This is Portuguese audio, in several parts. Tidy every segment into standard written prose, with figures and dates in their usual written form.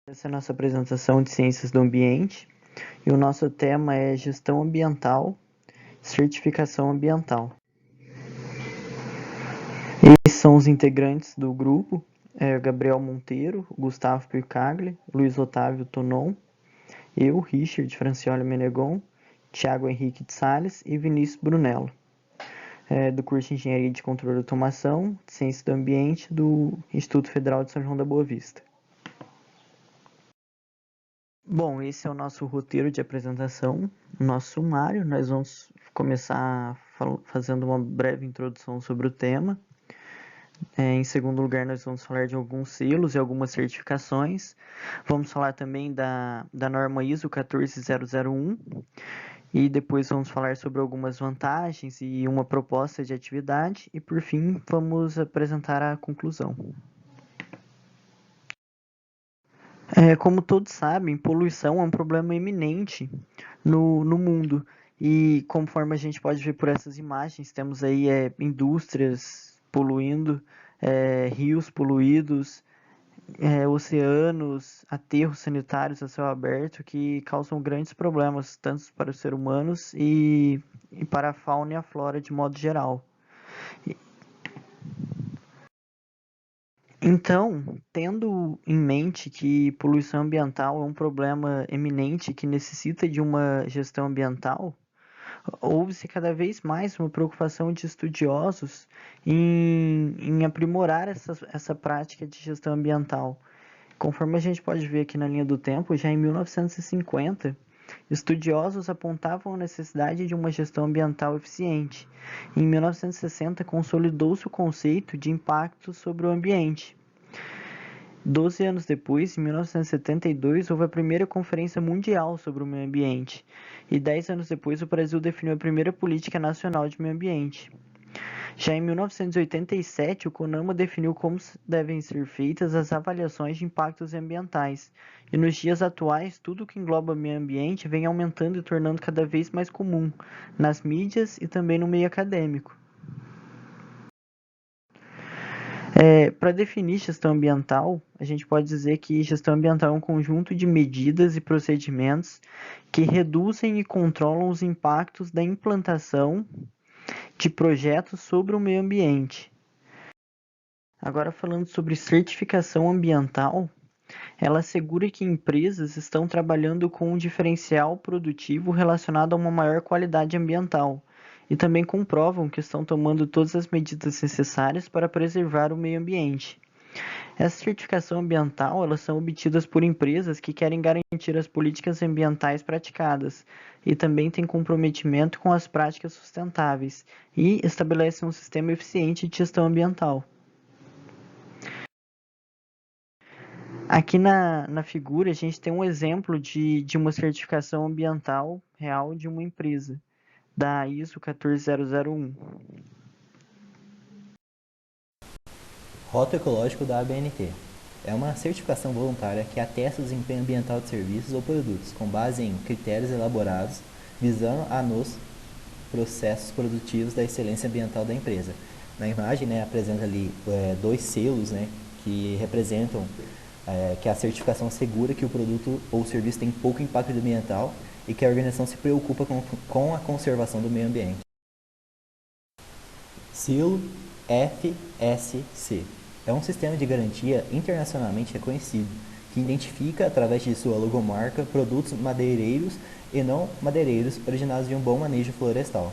Essa é a nossa apresentação de Ciências do Ambiente e o nosso tema é Gestão Ambiental, Certificação Ambiental. Esses são os integrantes do grupo, Gabriel Monteiro, Gustavo Pircagli, Luiz Otávio Tonon, eu, Richard Francioli Menegon, Thiago Henrique de Sales e Vinícius Brunello, do curso de Engenharia de Controle e Automação, Ciências do Ambiente do Instituto Federal de São João da Boa Vista. Bom, esse é o nosso roteiro de apresentação, o nosso sumário. Nós vamos começar fazendo uma breve introdução sobre o tema. Em segundo lugar, nós vamos falar de alguns selos e algumas certificações. Vamos falar também da norma ISO 14001 e depois vamos falar sobre algumas vantagens e uma proposta de atividade. E por fim, vamos apresentar a conclusão. Como todos sabem, poluição é um problema eminente no mundo. E conforme a gente pode ver por essas imagens, temos aí indústrias poluindo, rios poluídos, oceanos, aterros sanitários a céu aberto que causam grandes problemas, tanto para os seres humanos e para a fauna e a flora de modo geral. Então, tendo em mente que poluição ambiental é um problema eminente que necessita de uma gestão ambiental, houve-se cada vez mais uma preocupação de estudiosos em aprimorar essa prática de gestão ambiental. Conforme a gente pode ver aqui na linha do tempo, já em 1950, estudiosos apontavam a necessidade de uma gestão ambiental eficiente. Em 1960, consolidou-se o conceito de impacto sobre o ambiente. 12 anos depois, em 1972, houve a primeira Conferência Mundial sobre o Meio Ambiente. E 10 anos depois, o Brasil definiu a primeira Política Nacional de Meio Ambiente. Já em 1987, o CONAMA definiu como devem ser feitas as avaliações de impactos ambientais. E nos dias atuais, tudo que engloba meio ambiente vem aumentando e tornando cada vez mais comum, nas mídias e também no meio acadêmico. Para definir gestão ambiental, a gente pode dizer que gestão ambiental é um conjunto de medidas e procedimentos que reduzem e controlam os impactos da implantação de projetos sobre o meio ambiente. Agora, falando sobre certificação ambiental, ela assegura que empresas estão trabalhando com um diferencial produtivo relacionado a uma maior qualidade ambiental e também comprovam que estão tomando todas as medidas necessárias para preservar o meio ambiente. Essa certificação ambiental, elas são obtidas por empresas que querem garantir as políticas ambientais praticadas e também têm comprometimento com as práticas sustentáveis e estabelecem um sistema eficiente de gestão ambiental. Aqui na figura a gente tem um exemplo de uma certificação ambiental real de uma empresa, da ISO 14001. Rótulo ecológico da ABNT. É uma certificação voluntária que atesta o desempenho ambiental de serviços ou produtos, com base em critérios elaborados, visando nos processos produtivos da excelência ambiental da empresa. Na imagem, apresenta ali dois selos, que representam que a certificação assegura que o produto ou serviço tem pouco impacto ambiental e que a organização se preocupa com a conservação do meio ambiente. Selo FSC é um sistema de garantia internacionalmente reconhecido, que identifica, através de sua logomarca, produtos madeireiros e não madeireiros originados de um bom manejo florestal.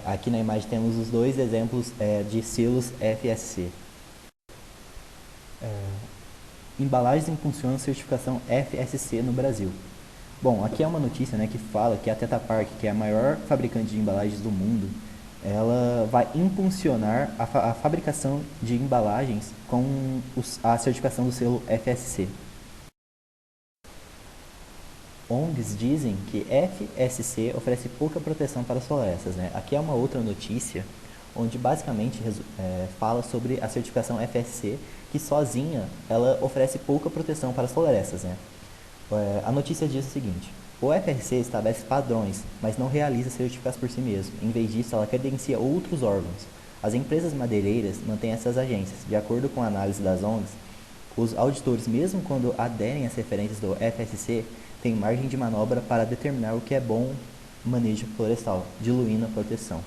Aqui na imagem temos os dois exemplos de selos FSC. Embalagens impulsionam certificação FSC no Brasil. Bom, aqui é uma notícia que fala que a Tetra Pak, que é a maior fabricante de embalagens do mundo, ela vai impulsionar a fabricação de embalagens com a certificação do selo FSC. ONGs dizem que FSC oferece pouca proteção para as florestas. Aqui é uma outra notícia, onde basicamente fala sobre a certificação FSC, que sozinha ela oferece pouca proteção para as florestas. A notícia diz o seguinte: o FSC estabelece padrões, mas não realiza certificações por si mesmo. Em vez disso, ela credencia outros órgãos. As empresas madeireiras mantêm essas agências. De acordo com a análise das ONGs, Os auditores, mesmo quando aderem às referências do FSC, têm margem de manobra para determinar o que é bom manejo florestal, diluindo a proteção.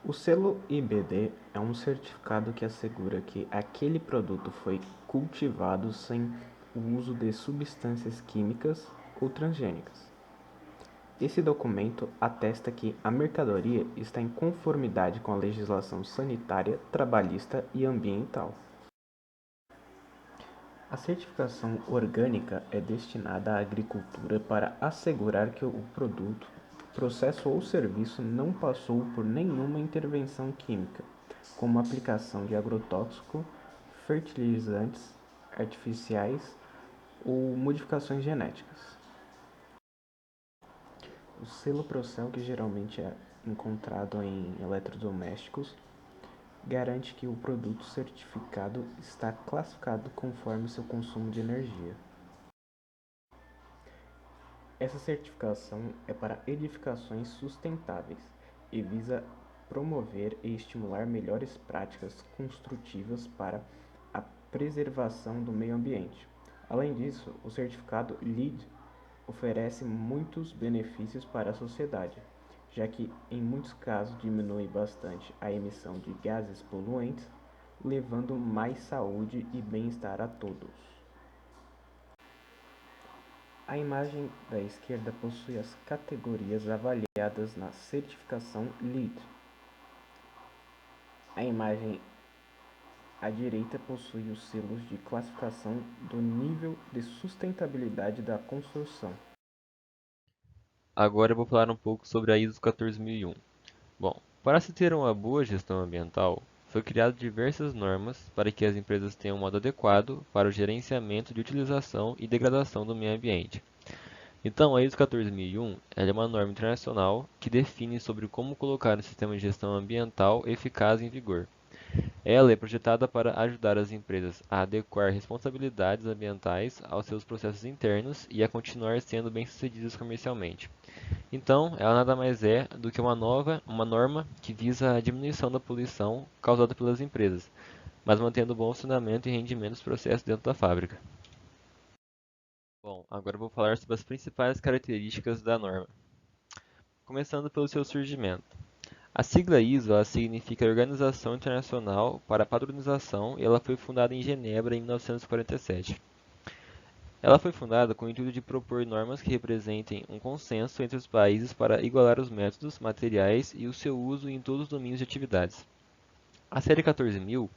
O selo IBD é um certificado que assegura que aquele produto foi cultivado sem o uso de substâncias químicas ou transgênicas. Esse documento atesta que a mercadoria está em conformidade com a legislação sanitária, trabalhista e ambiental. A certificação orgânica é destinada à agricultura para assegurar que o produto, processo ou serviço não passou por nenhuma intervenção química, como aplicação de agrotóxico, fertilizantes artificiais ou modificações genéticas. O selo Procel, que geralmente é encontrado em eletrodomésticos, garante que o produto certificado está classificado conforme seu consumo de energia. Essa certificação é para edificações sustentáveis e visa promover e estimular melhores práticas construtivas para a preservação do meio ambiente. Além disso, o certificado LEED oferece muitos benefícios para a sociedade, já que em muitos casos diminui bastante a emissão de gases poluentes, levando mais saúde e bem-estar a todos. A imagem da esquerda possui as categorias avaliadas na certificação LEED. A imagem à direita possui os selos de classificação do nível de sustentabilidade da construção. Agora eu vou falar um pouco sobre a ISO 14001. Bom, para se ter uma boa gestão ambiental, foi criado diversas normas para que as empresas tenham um modo adequado para o gerenciamento de utilização e degradação do meio ambiente. Então, a ISO 14001 ela é uma norma internacional que define sobre como colocar um sistema de gestão ambiental eficaz em vigor. Ela é projetada para ajudar as empresas a adequar responsabilidades ambientais aos seus processos internos e a continuar sendo bem-sucedidas comercialmente. Então, ela nada mais é do que uma norma que visa a diminuição da poluição causada pelas empresas, mas mantendo bom funcionamento e rendimento dos processos dentro da fábrica. Bom, agora eu vou falar sobre as principais características da norma, começando pelo seu surgimento. A sigla ISO ela significa Organização Internacional para a Padronização e ela foi fundada em Genebra em 1947. Ela foi fundada com o intuito de propor normas que representem um consenso entre os países para igualar os métodos, materiais e o seu uso em todos os domínios de atividades. A série 14000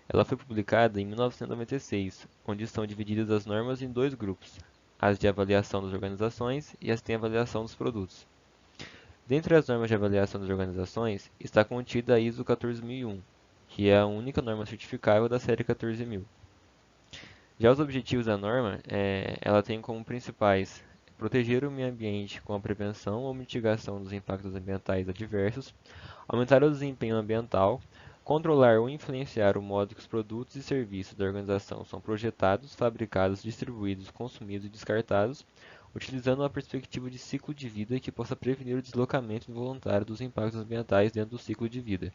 ela foi publicada em 1996, onde estão divididas as normas em dois grupos, as de avaliação das organizações e as de avaliação dos produtos. Dentre as normas de avaliação das organizações está contida a ISO 14001, que é a única norma certificável da série 14000. Já os objetivos da norma, ela tem como principais proteger o meio ambiente com a prevenção ou mitigação dos impactos ambientais adversos, aumentar o desempenho ambiental, controlar ou influenciar o modo que os produtos e serviços da organização são projetados, fabricados, distribuídos, consumidos e descartados, utilizando uma perspectiva de ciclo de vida que possa prevenir o deslocamento involuntário dos impactos ambientais dentro do ciclo de vida.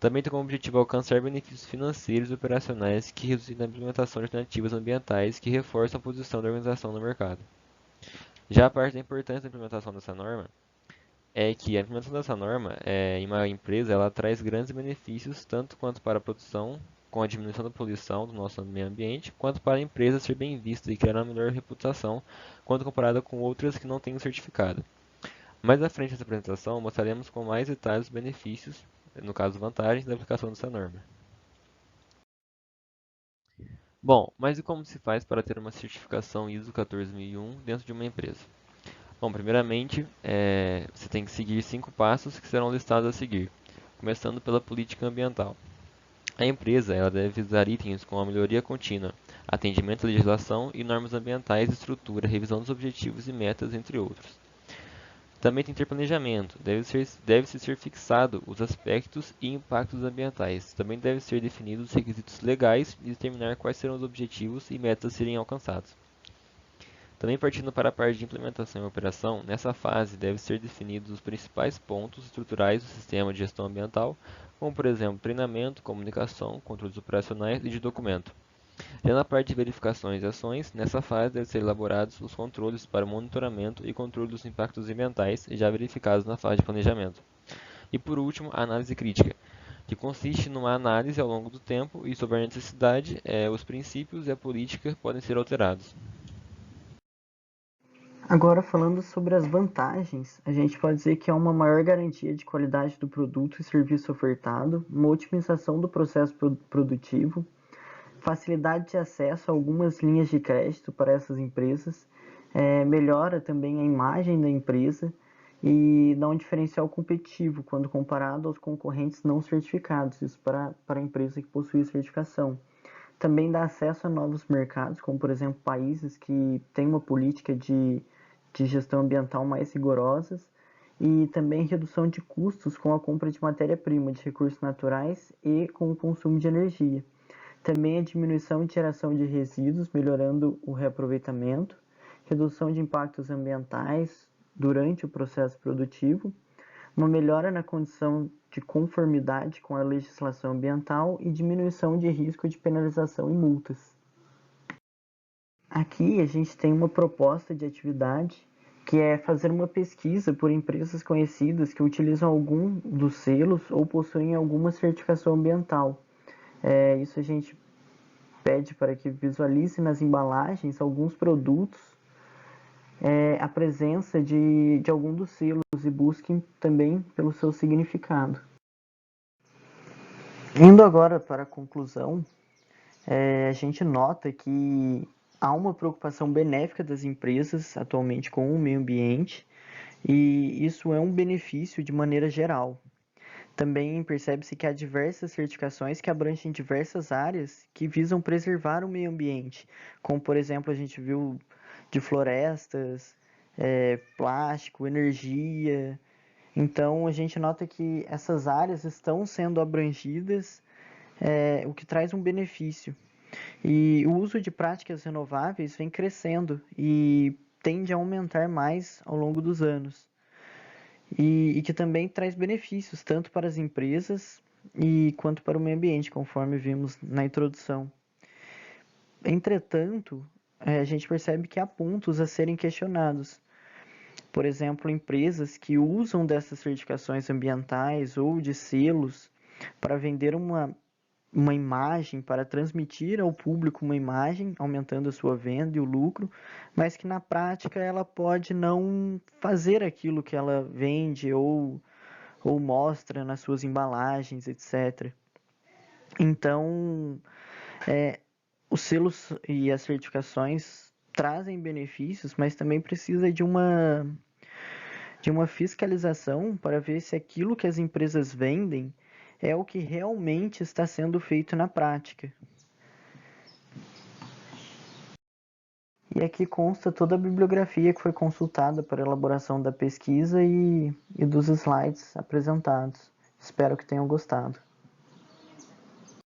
Também tem como objetivo alcançar benefícios financeiros e operacionais que resultem na implementação de alternativas ambientais que reforçam a posição da organização no mercado. Já a parte da importância da implementação dessa norma é que a implementação dessa norma em uma empresa ela traz grandes benefícios tanto quanto para a produção, com a diminuição da poluição do nosso meio ambiente, quanto para a empresa ser bem vista e criar uma melhor reputação quando comparada com outras que não têm o certificado. Mais à frente dessa apresentação, mostraremos com mais detalhes os benefícios, no caso vantagens, da aplicação dessa norma. Bom, mas e como se faz para ter uma certificação ISO 14001 dentro de uma empresa? Bom, primeiramente, você tem que seguir 5 passos que serão listados a seguir, começando pela política ambiental. A empresa ela deve visar itens como a melhoria contínua, atendimento à legislação e normas ambientais, estrutura, revisão dos objetivos e metas, entre outros. Também tem que ter planejamento, deve-se ser fixado os aspectos e impactos ambientais. Também devem ser definidos os requisitos legais e determinar quais serão os objetivos e metas a serem alcançados. Também partindo para a parte de implementação e operação, nessa fase devem ser definidos os principais pontos estruturais do sistema de gestão ambiental, como por exemplo treinamento, comunicação, controles operacionais e de documento. Já na parte de verificações e ações, nessa fase devem ser elaborados os controles para monitoramento e controle dos impactos ambientais já verificados na fase de planejamento. E por último, a análise crítica, que consiste numa análise ao longo do tempo e sobre a necessidade, os princípios e a política podem ser alterados. Agora, falando sobre as vantagens, a gente pode dizer que é uma maior garantia de qualidade do produto e serviço ofertado, uma otimização do processo produtivo, facilidade de acesso a algumas linhas de crédito para essas empresas, melhora também a imagem da empresa e dá um diferencial competitivo quando comparado aos concorrentes não certificados, isso para a empresa que possui certificação. Também dá acesso a novos mercados, como por exemplo países que têm uma política de gestão ambiental mais rigorosas, e também redução de custos com a compra de matéria-prima, de recursos naturais e com o consumo de energia. Também a diminuição de geração de resíduos, melhorando o reaproveitamento, redução de impactos ambientais durante o processo produtivo, uma melhora na condição de conformidade com a legislação ambiental e diminuição de risco de penalização e multas. Aqui a gente tem uma proposta de atividade que é fazer uma pesquisa por empresas conhecidas que utilizam algum dos selos ou possuem alguma certificação ambiental. Isso a gente pede para que visualize nas embalagens alguns produtos a presença de algum dos selos e busquem também pelo seu significado. Indo agora para a conclusão, a gente nota que há uma preocupação benéfica das empresas atualmente com o meio ambiente e isso é um benefício de maneira geral. Também percebe-se que há diversas certificações que abrangem diversas áreas que visam preservar o meio ambiente, como por exemplo a gente viu de florestas, plástico, energia. Então a gente nota que essas áreas estão sendo abrangidas, o que traz um benefício. E o uso de práticas renováveis vem crescendo e tende a aumentar mais ao longo dos anos. E que também traz benefícios tanto para as empresas quanto para o meio ambiente, conforme vimos na introdução. Entretanto, a gente percebe que há pontos a serem questionados. Por exemplo, empresas que usam dessas certificações ambientais ou de selos para vender uma imagem, para transmitir ao público uma imagem, aumentando a sua venda e o lucro, mas que na prática ela pode não fazer aquilo que ela vende ou mostra nas suas embalagens, etc. Então, os selos e as certificações trazem benefícios, mas também precisa de uma fiscalização para ver se aquilo que as empresas vendem é o que realmente está sendo feito na prática. E aqui consta toda a bibliografia que foi consultada para a elaboração da pesquisa e dos slides apresentados. Espero que tenham gostado.